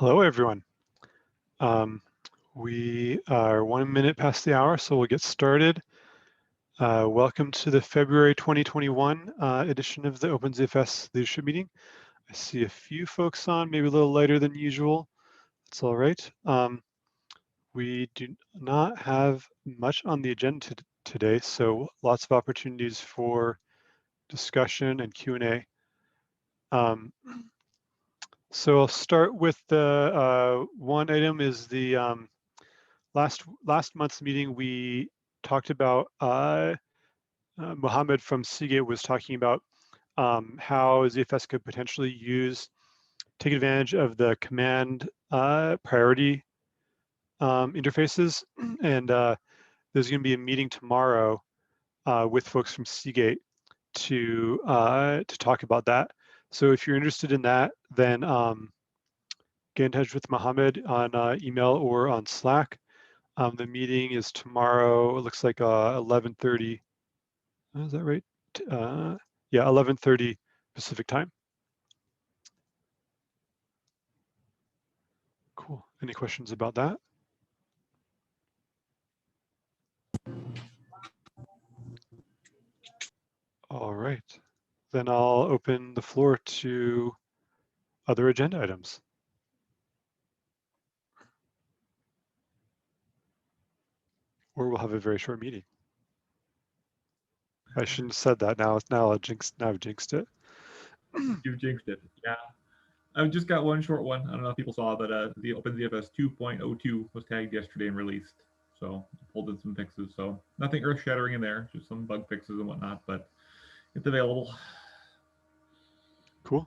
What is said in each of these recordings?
Hello, everyone. We are 1 minute past the hour, so we'll get started. Welcome to the February 2021 edition of the OpenZFS Leadership Meeting. I see a few folks on, maybe a little later than usual. That's all right. We do not have much on the agenda today, so lots of opportunities for discussion and Q&A. So I'll start with the one item is the last month's meeting. We talked about Mohammed from Seagate was talking about how ZFS could potentially take advantage of the command priority interfaces, and there's going to be a meeting tomorrow with folks from Seagate to talk about that. So if you're interested in that, then get in touch with Mohammed on email or on Slack. The meeting is tomorrow. It looks like 11:30. Is that right? Yeah, 11:30 Pacific time. Cool. Any questions about that? All right. Then I'll open the floor to other agenda items. Or we'll have a very short meeting. I shouldn't have said that. Now I've jinxed it. You've jinxed it. Yeah. I've just got one short one. I don't know if people saw, but the OpenZFS 2.02 was tagged yesterday and released. So I pulled in some fixes. So nothing earth-shattering in there, just some bug fixes and whatnot, but it's available. Cool.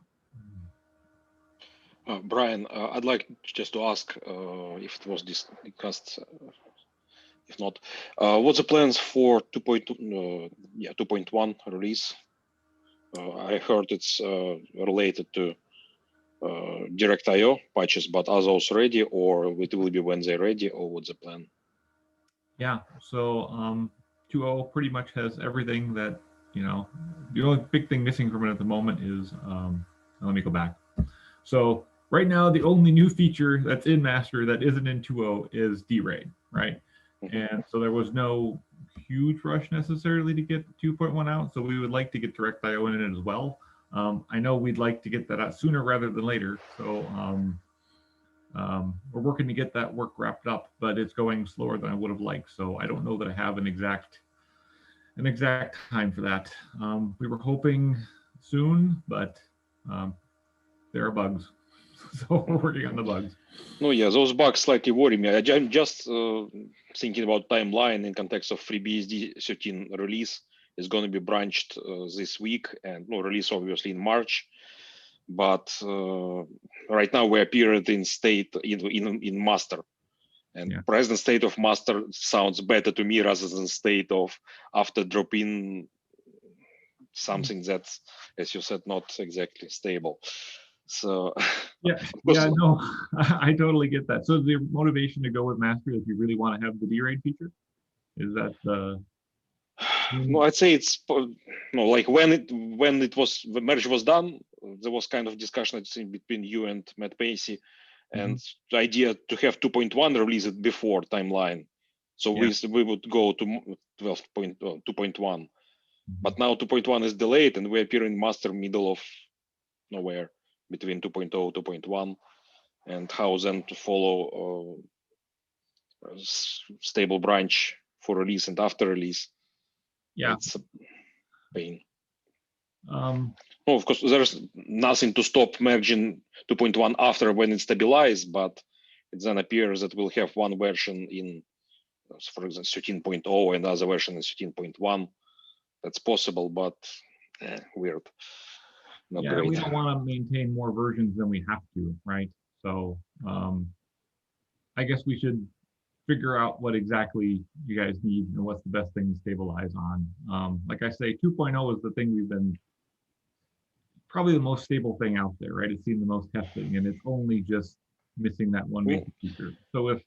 Brian, I'd like just to ask if it was discussed. If not, what's the plans for 2.1 release? I heard it's related to DirectIO patches, but are those ready, or it will be when they're ready, or what's the plan? Yeah, so 2.0 pretty much has everything that, the only big thing missing from it at the moment is, let me go back. So right now, the only new feature that's in master that isn't in 2.0 is DRAID, right? And so there was no huge rush necessarily to get 2.1 out. So we would like to get DirectIO in it as well. I know we'd like to get that out sooner rather than later. So we're working to get that work wrapped up, but it's going slower than I would have liked. So I don't know that I have an exact time for that. We were hoping soon, but there are bugs. So we're working on the bugs. No, yeah, those bugs slightly worry me. I'm just thinking about timeline in context of FreeBSD 13 release. Is going to be branched this week, and release obviously in March. But right now we appear in state in master, and present state of master sounds better to me rather than state of after drop-in something that's, as you said, not exactly stable. So no, I totally get that. So the motivation to go with master is you really want to have the DRAID feature? Is that the No, I'd say it's like when the merge was done, there was kind of discussion between you and Matt Pacey, and the idea to have 2.1 released before timeline. So we would go to 2.1, but now 2.1 is delayed, and we appear in master middle of nowhere between 2.0 2.1, and how then to follow stable branch for release and after release. Yeah, it's a pain. Of course, there's nothing to stop merging 2.1 after when it's stabilized, but it then appears that we'll have one version in, for example, 13.0 and other version in 13.1. That's possible, but weird. Not great. We don't want to maintain more versions than we have to, right? So I guess we should figure out what exactly you guys need and what's the best thing to stabilize on. Like I say, 2.0 is the thing we've been probably the most stable thing out there, right? It's seen the most testing, and it's only just missing that one feature. So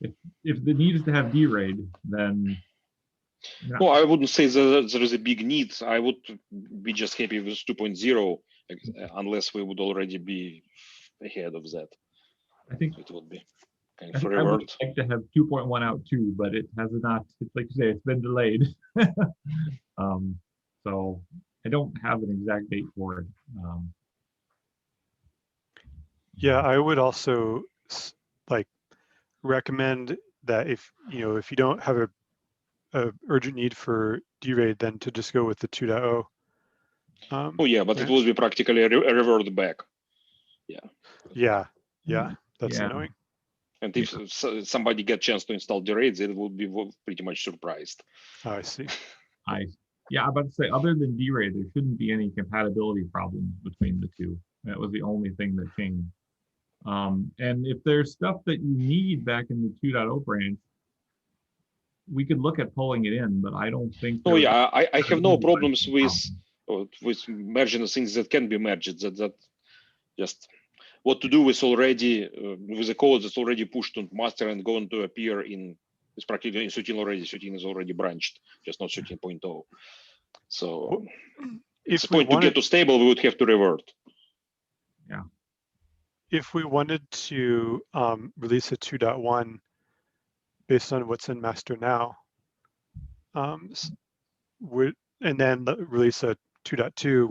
if the need is to have DRAID, then no, I wouldn't say that there is a big need. I would be just happy with 2.0 unless we would already be ahead of that. I think It would be kind I of think I would reward. like to have 2.1 out too, but it has not. It's like you say, it's been delayed. So I don't have an exact date for it. Yeah, I would also like recommend that if you don't have a urgent need for D-RAID, then to just go with the 2.0. Oh yeah, but it would be practically a revert back. Yeah. Yeah, that's Yeah. annoying. And if somebody get chance to install D-RAID, it will be pretty much surprised. Oh, I see. Yeah, I'm about to say, other than D-RAID, there shouldn't be any compatibility problems between the two. That was the only thing that changed. And if there's stuff that you need back in the 2.0 branch, we could look at pulling it in, but I don't think. Oh yeah, I have no problems with merging the things that can be merged. That just what to do with already with the code that's already pushed on master and going to appear in. It's practically in 13 already. 13 is already branched, just not 13.0. So it's the point to get to stable, we would have to revert. Yeah. If we wanted to release a 2.1 based on what's in master now, and then release a 2.2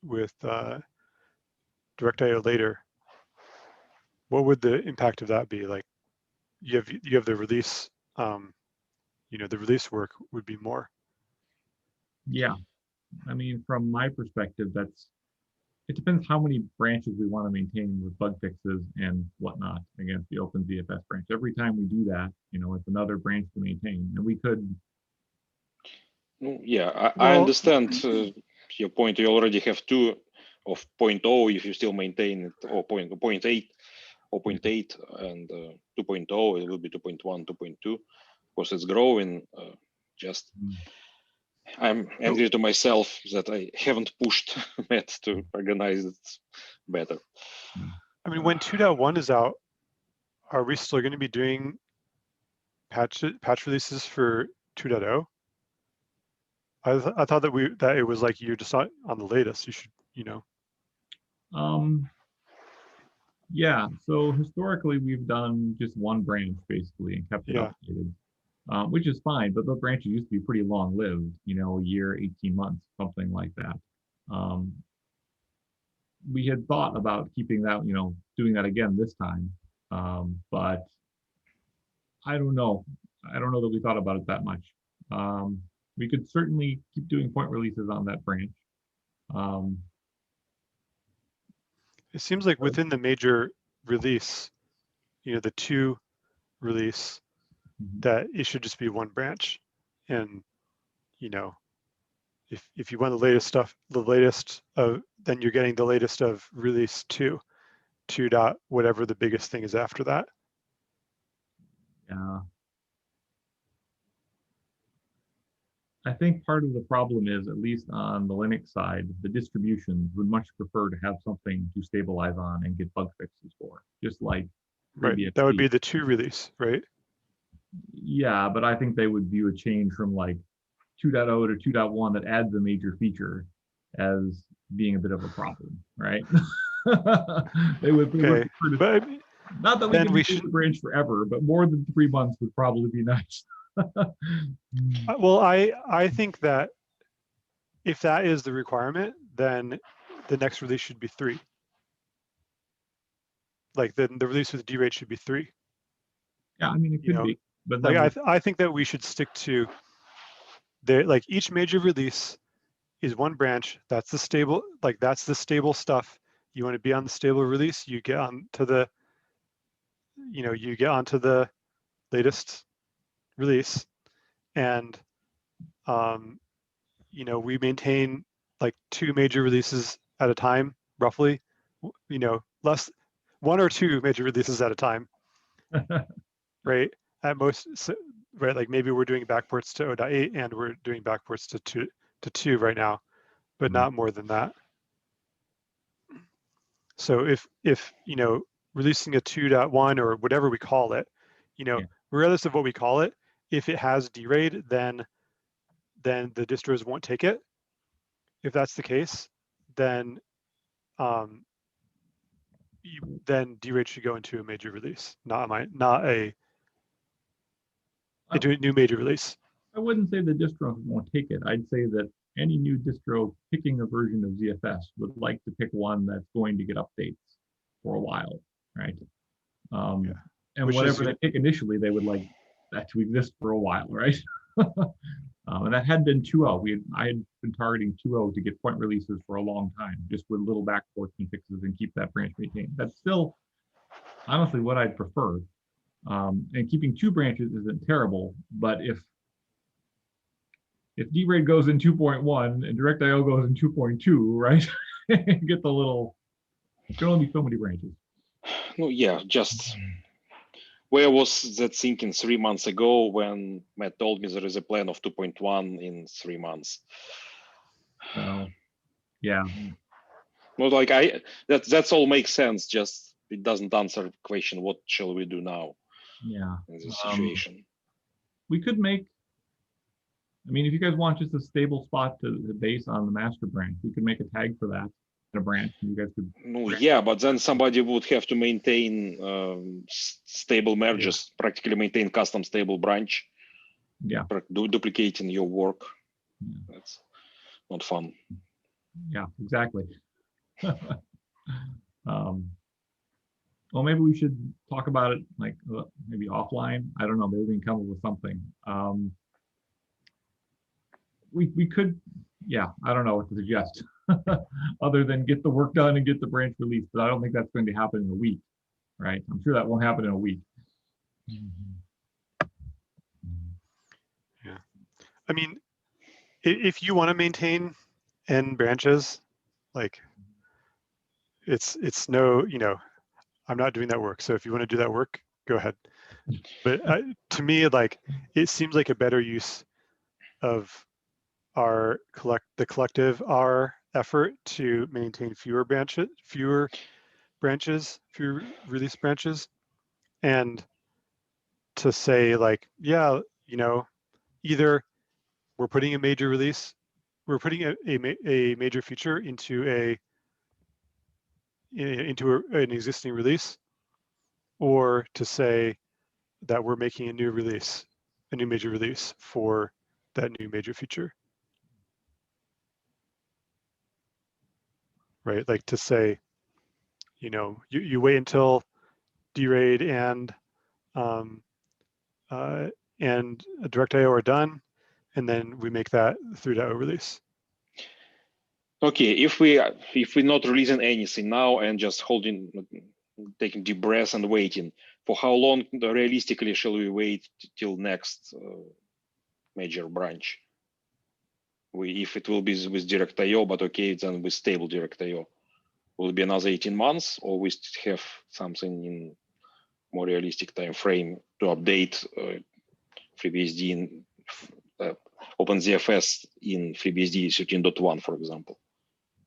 with DirectIO later, what would the impact of that be? Like you have the release, the release work would be more. Yeah, I mean, from my perspective, it depends how many branches we want to maintain with bug fixes and whatnot against the OpenZFS branch. Every time we do that, it's another branch to maintain, and we could. Yeah, I understand your point. You already have 2 of 0.0 if you still maintain it, or 0.8 or 0.8 and 2.0, it will be 2.1, 2.2. Of course, it's growing. I'm angry to myself that I haven't pushed Matt to organize it better. I mean, when 2.1 is out, are we still going to be doing patch releases for 2.0? I thought that it was like you're just on the latest. You should, Yeah. So historically, we've done just one branch basically and kept it updated, which is fine. But those branches used to be pretty long-lived. A year, 18 months, something like that. We had thought about keeping that, doing that again this time, but I don't know. I don't know that we thought about it that much. We could certainly keep doing point releases on that branch. It seems like within the major release, the 2 release, that it should just be one branch. And, if you want the latest stuff, then you're getting the latest of release 2 dot whatever the biggest thing is after that. Yeah. I think part of the problem is, at least on the Linux side, the distributions would much prefer to have something to stabilize on and get bug fixes for, just like Right. That would be the 2 release, right? Yeah, but I think they would view a change from like 2.0 to 2.1 that adds a major feature as being a bit of a problem, right? They would but not that we can maintain the branch forever, but more than 3 months would probably be nice. Well, I think that if that is the requirement, then the next release should be 3. Like the release with D-RAID should be 3. Yeah, I mean, it could be, but like I think that we should stick to like each major release is one branch. That's the stable, that's the stable stuff. You want to be on the stable release, you get onto the, you get onto the latest release, and we maintain like 2 major releases at a time, roughly. Less 1 or 2 major releases at a time, right? At most, right? Like maybe we're doing backports to 0.8 and we're doing backports to 2 right now, but not more than that. So if releasing a 2.1 or whatever we call it, regardless of what we call it, if it has D-RAID, then the distros won't take it. If that's the case, then then D-RAID should go into a major release, into a new major release. I wouldn't say the distro won't take it. I'd say that any new distro picking a version of ZFS would like to pick one that's going to get updates for a while, right? Yeah. And Which whatever is- they pick initially, they would like that to exist for a while, right? And that had been 2.0. I had been targeting 2.0 to get point releases for a long time, just with little backports and fixes and keep that branch maintained. That's still honestly what I'd prefer. And keeping 2 branches isn't terrible, but if D-RAID goes in 2.1 and DirectIO goes in 2.2, right? Get the little, there can only be so many branches. No, yeah, just where was that thinking 3 months ago when Matt told me there is a plan of 2.1 in 3 months? So, yeah. Well, like that's all makes sense. Just it doesn't answer the question, what shall we do now Yeah. in this situation? We could make, I mean, if you guys want just a stable spot to base on the master branch, we could make a tag for that in a branch. And you guys could. No, yeah, but then somebody would have to maintain stable merges, practically maintain custom stable branch. Yeah. Duplicating your work. Yeah. That's not fun. Yeah, exactly. Well, maybe we should talk about it like maybe offline. I don't know. Maybe we can come up with something. We could, yeah. I don't know what to suggest, other than get the work done and get the branch released. But I don't think that's going to happen in a week, right? I'm sure that won't happen in a week. Yeah, I mean, if you want to maintain n branches, like it's no, I'm not doing that work. So if you want to do that work, go ahead. But to me, like, it seems like a better use of the collective R effort to maintain fewer release branches, and to say like, yeah, either we're putting a major release, we're putting a major feature into an existing release, or to say that we're making a new major release for that new major feature. Right, like to say, you wait until D-RAID and DirectIO are done, and then we make that 3.0 release. Okay, if we're not releasing anything now and just taking deep breaths and waiting, for how long realistically shall we wait till next major branch? If it will be with DirectIO, but okay, then with stable DirectIO, will it be another 18 months, or we have something in more realistic time frame to update FreeBSD in OpenZFS in FreeBSD 13.1, for example,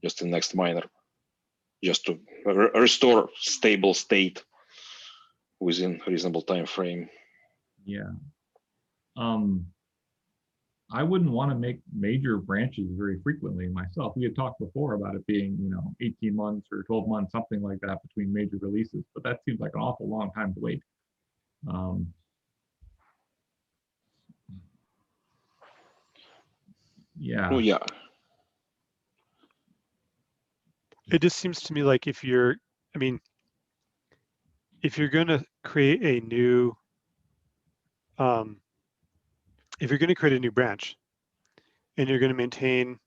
just in next minor, just to restore stable state within reasonable time frame. Yeah. I wouldn't want to make major branches very frequently myself. We had talked before about it being, 18 months or 12 months, something like that between major releases, but that seems like an awful long time to wait. Yeah. Oh, yeah. It just seems to me like if you're going to create a new, branch, and you're going to maintain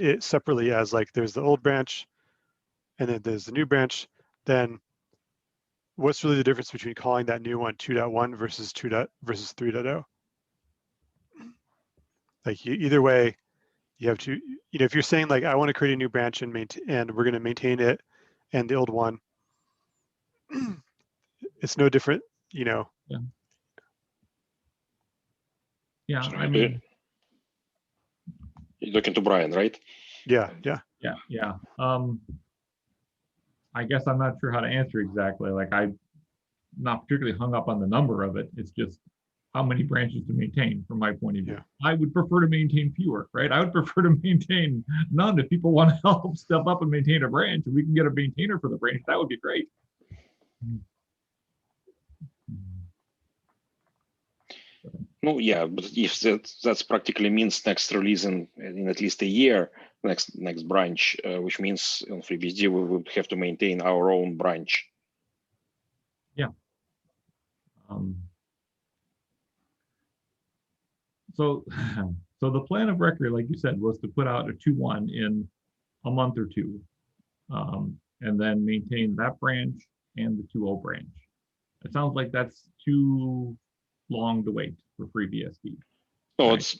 it separately as like there's the old branch and then there's the new branch, then what's really the difference between calling that new one 2.1 versus 3.0? Like either way, you have to, if you're saying like, I want to create a new branch and we're going to maintain it and the old one, it's no different, Yeah. Yeah, So I mean, you're looking to Brian, right? Yeah. I guess I'm not sure how to answer exactly. Like, I'm not particularly hung up on the number of it. It's just, how many branches to maintain from my point of view. Yeah. I would prefer to maintain fewer, right? I would prefer to maintain none. If people want to help step up and maintain a branch, and we can get a maintainer for the branch, that would be great. No, yeah, but if that's practically means next release in at least a year, next branch, which means on FreeBSD we would have to maintain our own branch. Yeah. So the plan of record, like you said, was to put out a 2.1 in a month or two, and then maintain that branch and the 2.0 branch. It sounds like that's too long to wait for FreeBSD. No, right?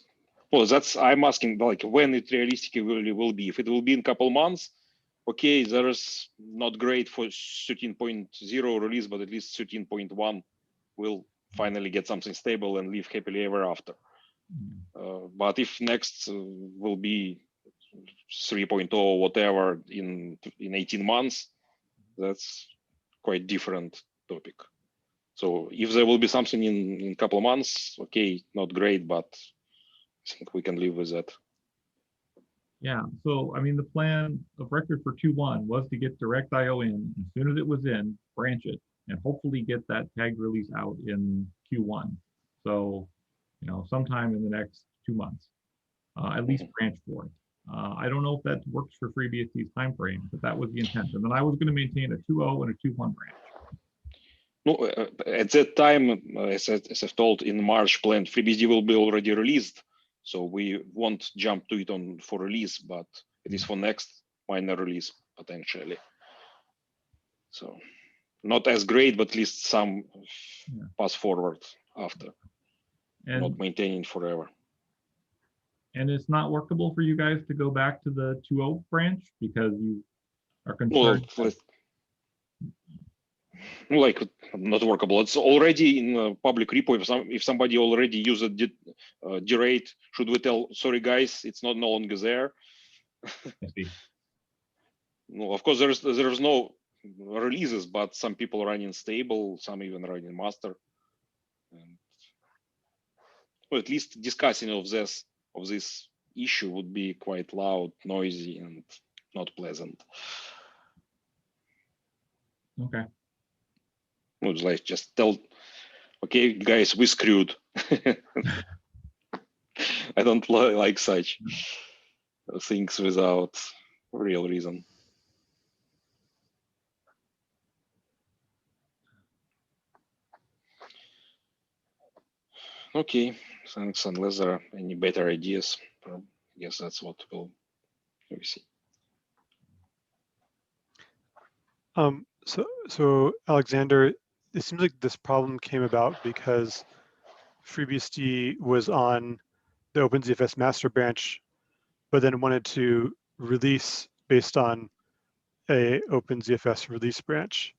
that's I'm asking like when it realistically will be. If it will be in a couple months, okay, there's not great for 13.0 release, but at least 13.1 will finally get something stable and live happily ever after. But if next will be 3.0 whatever in 18 months, that's quite different topic. So if there will be something in a couple of months, okay, not great, but I think we can live with that. Yeah, so I mean, the plan of record for 2.1 was to get DirectIO in. As soon as it was in, branch it, and hopefully get that tagged release out in Q1. So, sometime in the next 2 months, at least branch for it. I don't know if that works for FreeBSD's time frame, but that was the intent. And then I was going to maintain a 2.0 and a 2.1 branch. No, at that time, as I've told in March, planned FreeBSD will be already released, so we won't jump to it for release, but it is for next minor release potentially. So not as great, but at least some pass forward after, and not maintaining forever. And it's not workable for you guys to go back to the 2.0 branch because you are concerned. Well, like not workable. It's already in public repo. If somebody already used derate, should we tell, sorry guys, it's no longer there? No, of course there's no releases, but some people running stable, some even running master. And, well, at least discussing of this issue would be quite loud, noisy, and not pleasant. Okay. Would like just tell, okay, guys, we screwed. I don't like such things without real reason. Okay, thanks. Unless there are any better ideas, I guess that's what we'll see. So Alexander, it seems like this problem came about because FreeBSD was on the OpenZFS master branch, but then wanted to release based on a OpenZFS release branch.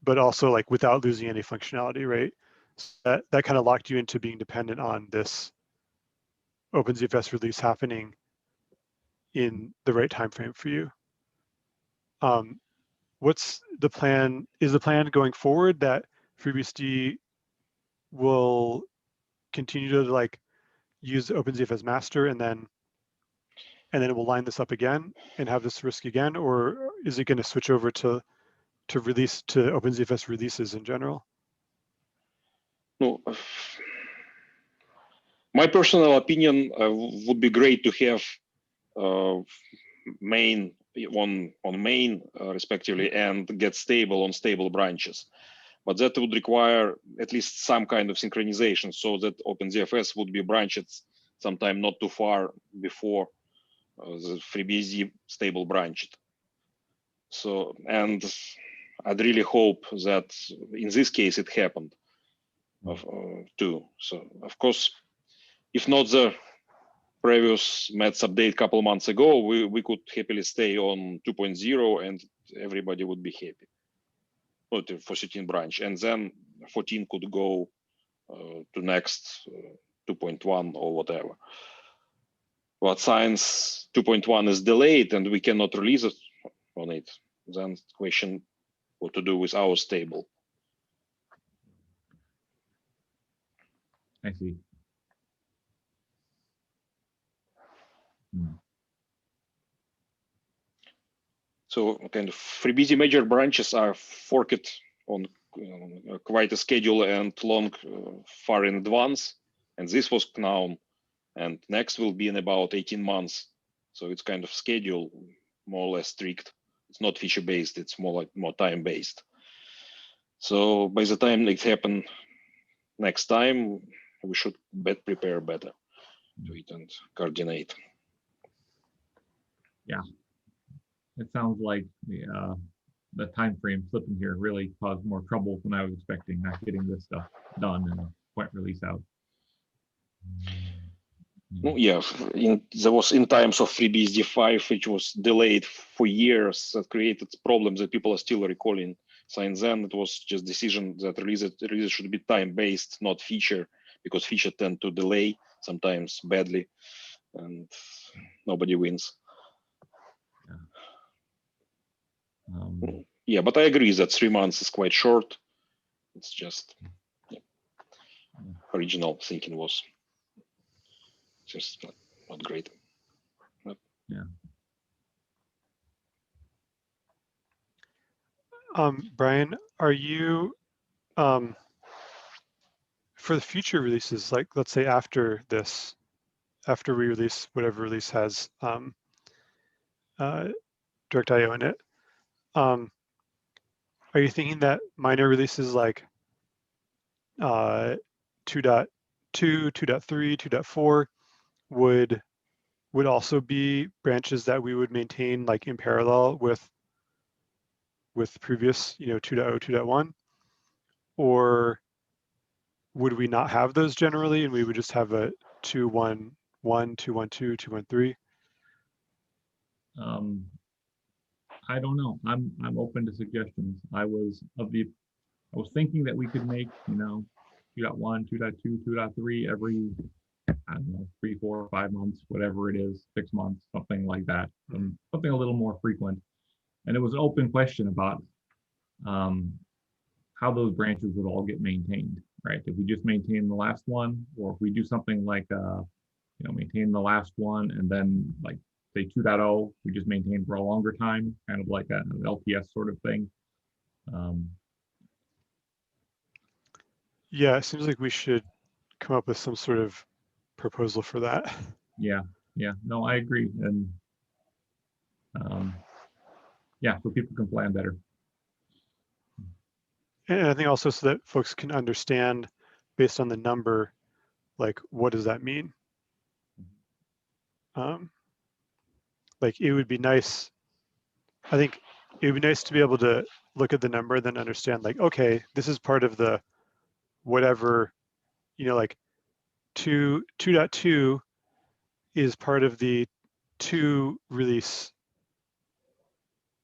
But also like without losing any functionality, right? So that kind of locked you into being dependent on this OpenZFS release happening in the right time frame for you. What's the plan? Is the plan going forward that FreeBSD will continue to like use OpenZFS master and then it will line this up again and have this risk again, or is it going to switch over to release to OpenZFS releases in general? No, my personal opinion would be great to have main on main respectively and get stable on stable branches, but that would require at least some kind of synchronization so that OpenZFS would be branched sometime not too far before the FreeBSD stable branched. So, and I'd really hope that in this case it happened too. So of course, if not the previous METS update a couple months ago, we could happily stay on 2.0 and everybody would be happy for 13 branch, and then 14 could go to next 2.1 or whatever. But since 2.1 is delayed and we cannot release it on it, then the question what to do with our stable. I see. So kind of FreeBSD major branches are forked on quite a schedule and long far in advance. And this was known. And next will be in about 18 months. So it's kind of schedule more or less strict. It's not feature based, it's more like more time based. So by the time it happens next time, we should prepare better to it and coordinate. Yeah, it sounds like the time frame flipping here really caused more trouble than I was expecting, not getting this stuff done and point release out. Well, yeah, there was in times of FreeBSD 5, which was delayed for years, that created problems that people are still recalling. Since then, it was just decision that releases should be time-based, not feature, because feature tend to delay sometimes badly, and nobody wins. Yeah, but I agree that 3 months is quite short. It's just original thinking was just not great. Yeah. Brian, are you for the future releases, like let's say after this, after we release whatever release has DirectIO in it, are you thinking that minor releases like 2.2, 2.3, 2.4 would also be branches that we would maintain like in parallel with previous, 2.0, 2.1, or would we not have those generally and we would just have a 2.1.1, 2.1.2, 2.1.3? I don't know. I'm open to suggestions. I was thinking that we could make, 2.1, 2.2, 2.3 every, I don't know, 3, 4, 5 months, whatever it is, 6 months, something like that, and something a little more frequent. And it was an open question about how those branches would all get maintained, right? If we just maintain the last one, or if we do something like, maintain the last one and then like say 2.0, we just maintain for a longer time, kind of like an LTS sort of thing. Yeah, it seems like we should come up with some sort of proposal for that. Yeah, no, I agree. And yeah, so people can plan better. And I think also so that folks can understand based on the number, like, what does that mean? Like, it would be nice, I think it would be nice to be able to look at the number and then understand, like, okay, this is part of the whatever, like 2.2 is part of the 2 release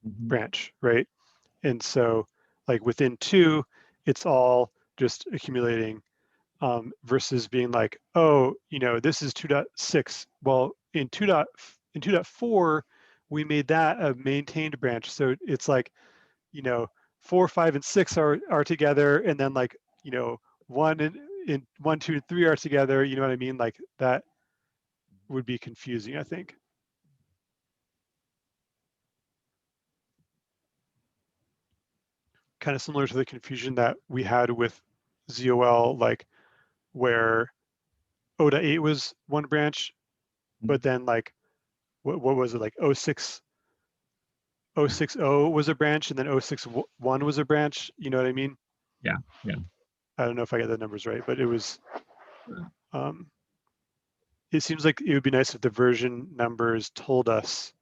branch, right? And so like within 2, it's all just accumulating versus being like, oh, this is 2.6. Well, in 2.4, we made that a maintained branch. So it's like, 4, 5, and 6 are together, and then like, 1 and 1, 2, and 3 are together. You know what I mean? Like that would be confusing, I think. Kind of similar to the confusion that we had with ZOL, like where O.8 was one branch, but then like, what was it, like 0.60 was a branch, and then 0.61 was a branch. You know what I mean? Yeah. I don't know if I get the numbers right, but it was, it seems like it would be nice if the version numbers told us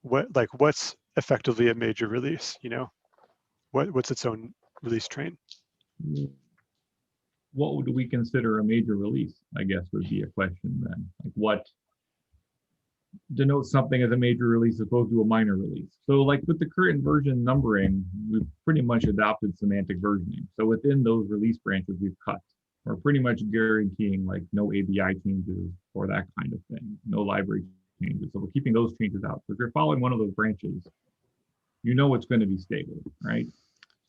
what's effectively a major release, what's its own release train. What would we consider a major release, I guess, would be a question then. Like what denotes something as a major release as opposed to a minor release. So like with the current version numbering, we've pretty much adopted semantic versioning. So within those release branches we've cut, we're pretty much guaranteeing like no ABI changes or that kind of thing, no library changes. So we're keeping those changes out. So if you're following one of those branches, it's going to be stable, right?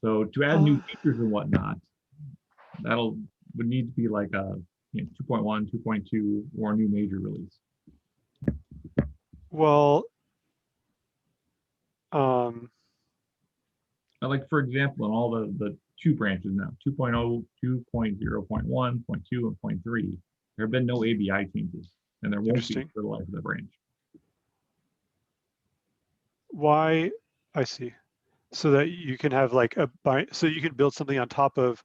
So to add new features and whatnot, would need to be like a 2.1, 2.2, or a new major release. Well, like for example, in all the two branches now, 2.0, 2.0.1, 0.2, and 0.3, there have been no ABI changes, and there won't be for the life of the branch. Why? I see. So that you can have like so you can build something on top of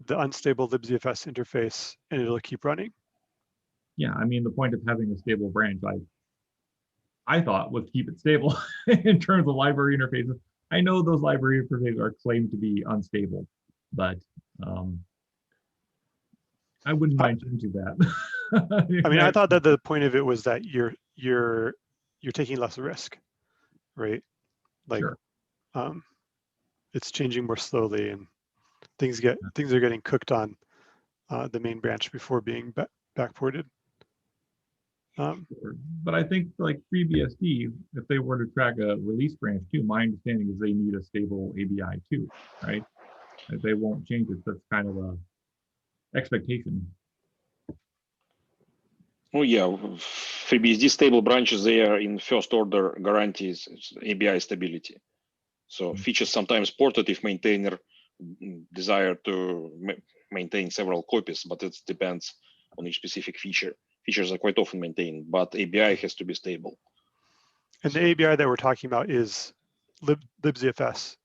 the unstable libzfs interface and it'll keep running. Yeah, I mean, the point of having a stable branch, I thought, was keep it stable in terms of library interfaces. I know those library interfaces are claimed to be unstable, but I wouldn't mind changing that. I mean, I thought that the point of it was that you're taking less risk, right? Like, sure. It's changing more slowly, and things are getting cooked on the main branch before being backported. Sure. But I think like FreeBSD, if they were to track a release branch too, my understanding is they need a stable ABI too, right? If they won't change it, that's kind of a expectation. Oh yeah, FreeBSD stable branches, they are in first order guarantees ABI stability. So features sometimes ported if maintainer desire to maintain several copies, but it depends on each specific feature. Features are quite often maintained, but ABI has to be stable. And the ABI that we're talking about is libzfs,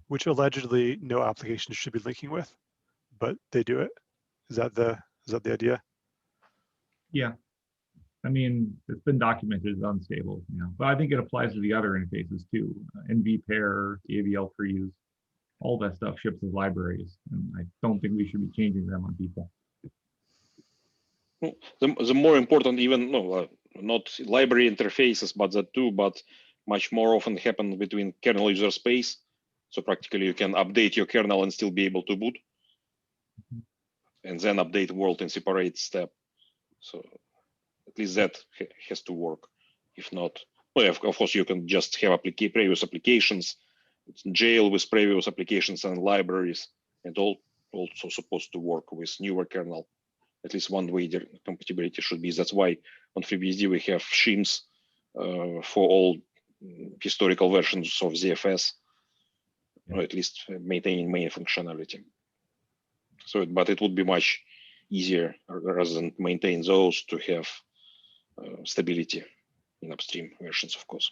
which allegedly no application should be linking with, but they do it. Is that the idea? Yeah. I mean, it's been documented as unstable, but I think it applies to the other interfaces too. NV pair, AVL trees, all that stuff ships as libraries, and I don't think we should be changing them on people. The more important, even not library interfaces, but that too, but much more often happen between kernel user space. So practically you can update your kernel and still be able to boot, and then update world in separate step. So at least that has to work. If not, well, of course, you can just have previous applications, jail with previous applications and libraries, and also supposed to work with newer kernel. At least one way their compatibility should be. That's why on FreeBSD we have shims for all historical versions of ZFS, or at least maintaining main functionality. So, but it would be much easier rather than maintain those to have stability in upstream versions, of course.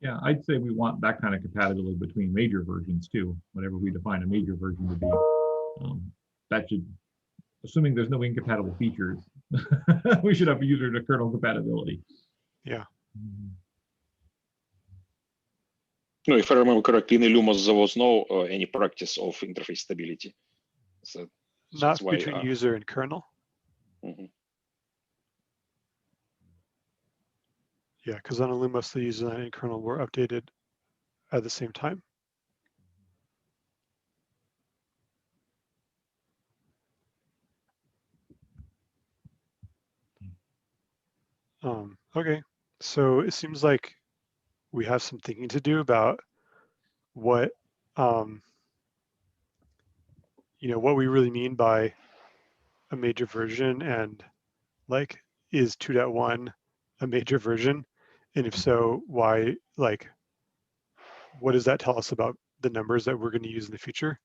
Yeah, I'd say we want that kind of compatibility between major versions too. Whatever we define a major version to be, that should, assuming there's no incompatible features, we should have user to kernel compatibility. Yeah. No, if I remember correctly, in Illumos there was no any practice of interface stability. So not between user and kernel. Yeah, because on Illumos the user and kernel were updated at the same time. Okay, so it seems like we have some thinking to do about what what we really mean by a major version, and like, is 2.1 a major version, and if so, why? Like, what does that tell us about the numbers that we're going to use in the future?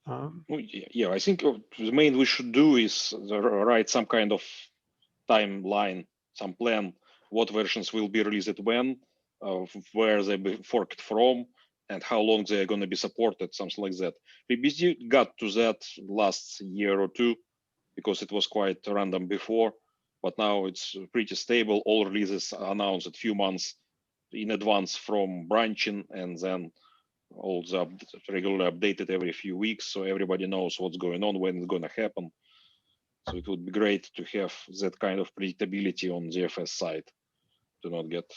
Yeah, I think the main we should do is write some kind of timeline, some plan, what versions will be released when, where they be forked from, and how long they are going to be supported, something like that. FreeBSD got to that last year or two because it was quite random before, but now it's pretty stable. All releases are announced a few months in advance from branching, and then all the regularly updated every few weeks, so everybody knows what's going on, when it's going to happen. So it would be great to have that kind of predictability on the ZFS side to not get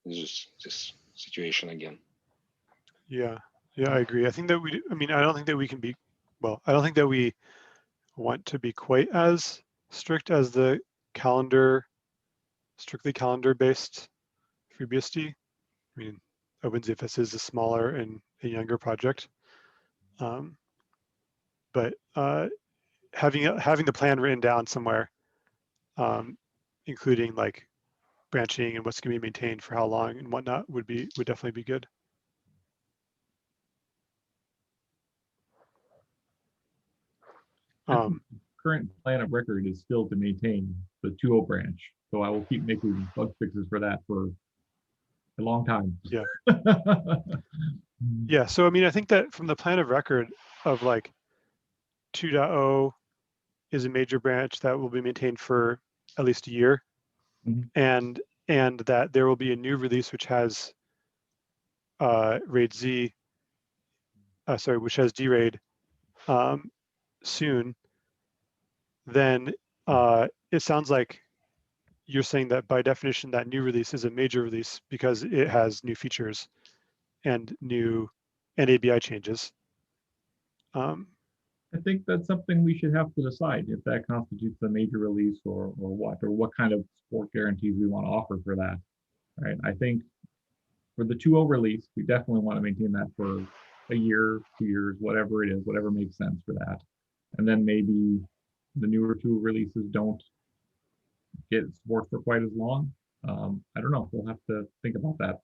this situation again. Yeah, I agree. I think that I don't think that we can be, I don't think that we want to be quite as strict as the strictly calendar-based FreeBSD. I mean, OpenZFS is a smaller and a younger project. But having the plan written down somewhere, including like branching and what's going to be maintained for how long and whatnot, would definitely be good. Current plan of record is still to maintain the 2.0 branch, so I will keep making bug fixes for that for a long time. Yeah. Yeah. So I mean, I think that from the plan of record of like 2.0 is a major branch that will be maintained for at least a year, and that there will be a new release which has RAID Z, which has DRAID soon. Then it sounds like you're saying that by definition that new release is a major release because it has new features and new ABI changes. I think that's something we should have to decide if that constitutes a major release or what kind of support guarantees we want to offer for that. Right. I think for the 2.0 release, we definitely want to maintain that for a year, 2 years, whatever it is, whatever makes sense for that. And then maybe the newer 2 releases don't get support for quite as long. I don't know. We'll have to think about that.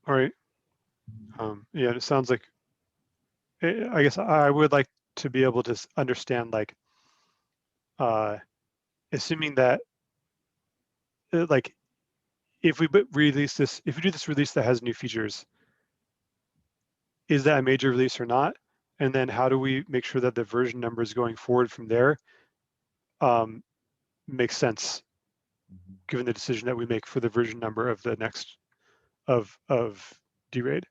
All right. Yeah, it sounds like, I guess I would like to be able to understand, like, assuming that, like, if we release this, if we do this release that has new features, is that a major release or not? And then how do we make sure that the version numbers going forward from there makes sense, given the decision that we make for the version number of the next of DRAID,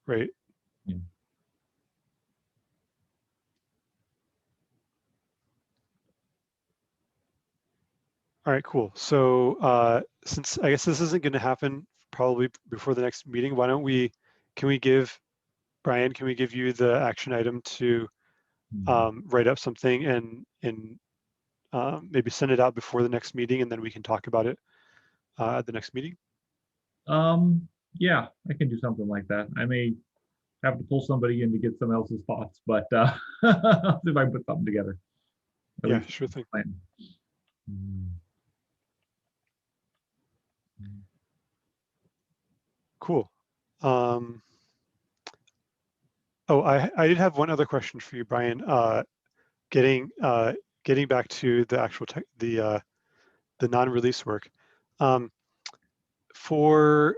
right? Yeah. All right, cool. So since I guess this isn't going to happen probably before the next meeting, why don't we, can we give you the action item to write up something and maybe send it out before the next meeting, and then we can talk about it at the next meeting? Yeah, I can do something like that. I may have to pull somebody in to get someone else's thoughts, but I'll see if I can put something together. Yeah, sure thing. Cool. Oh, I did have one other question for you, Brian. Getting back to the actual the non-release work. For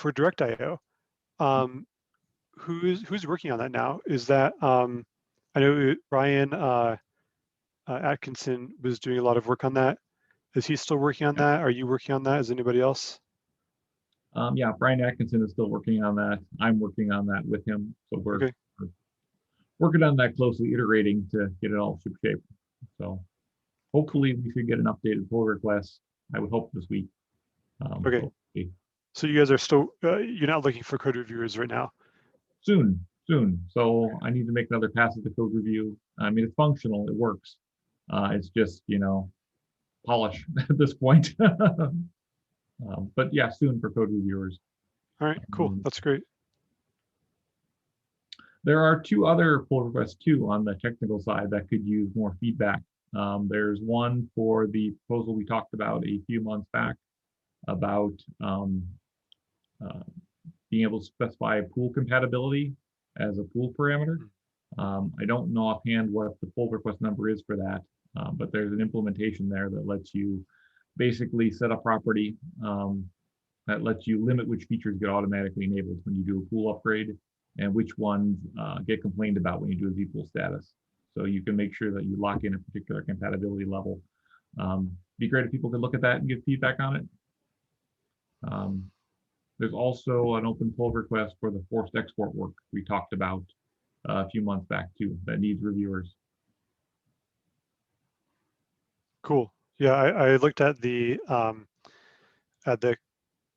DirectIO, who's working on that now? Is that I know Brian Atkinson was doing a lot of work on that. Is he still working on that? Are you working on that? Is anybody else? Yeah, Brian Atkinson is still working on that. I'm working on that with him. So we're working on that closely, iterating to get it all shipshape. So hopefully we should get an updated pull request. I would hope this week. Okay. So you guys are still, you're not looking for code reviewers right now? Soon. So I need to make another pass at the code review. I mean, it's functional, it works. It's just, polish at this point. But yeah, soon for code reviewers. All right, cool. That's great. There are 2 other pull requests too on the technical side that could use more feedback. There's one for the proposal we talked about a few months back about being able to specify pool compatibility as a pool parameter. I don't know offhand what the pull request number is for that, but there's an implementation there that lets you basically set a property that lets you limit which features get automatically enabled when you do a pool upgrade and which ones get complained about when you do a vPool status. So you can make sure that you lock in a particular compatibility level. Be great if people could look at that and give feedback on it. There's also an open pull request for the forced export work we talked about a few months back too, that needs reviewers. Cool. Yeah, I looked at the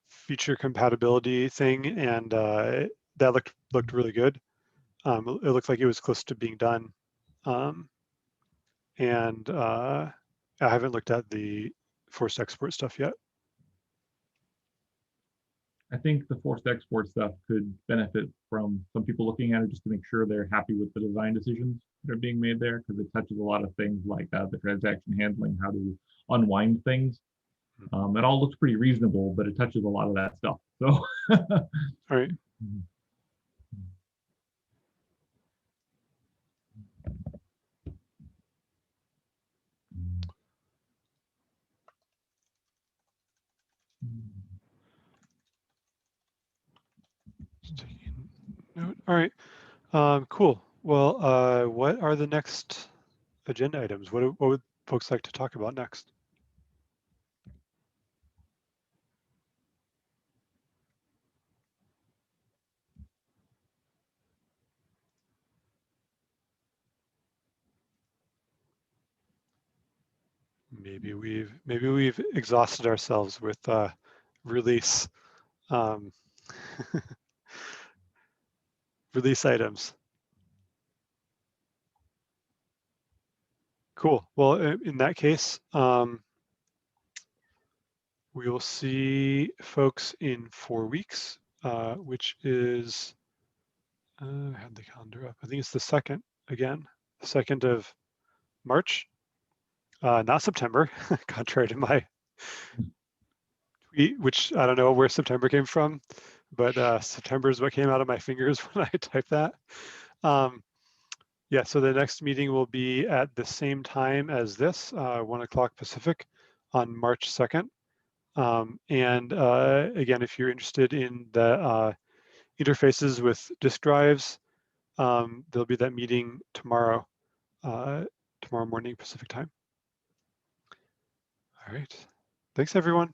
feature compatibility thing, and that looked really good. It looked like it was close to being done. And I haven't looked at the forced export stuff yet. I think the forced export stuff could benefit from some people looking at it just to make sure they're happy with the design decisions that are being made there, because it touches a lot of things like the transaction handling, how to unwind things. It all looks pretty reasonable, but it touches a lot of that stuff. So, all right. Just taking note. All right. Cool. Well, what are the next agenda items? What would folks like to talk about next? Maybe we've exhausted ourselves with release release items. Cool. Well, in that case, we will see folks in 4 weeks, which is, I had the calendar up. I think it's the 2nd again, the 2nd of March, not September, contrary to my tweet, which I don't know where September came from, but September is what came out of my fingers when I typed that. Yeah, so the next meeting will be at the same time as this, 1 o'clock Pacific on March 2nd. And again, if you're interested in the interfaces with disk drives, there'll be that meeting tomorrow morning Pacific time. All right. Thanks, everyone.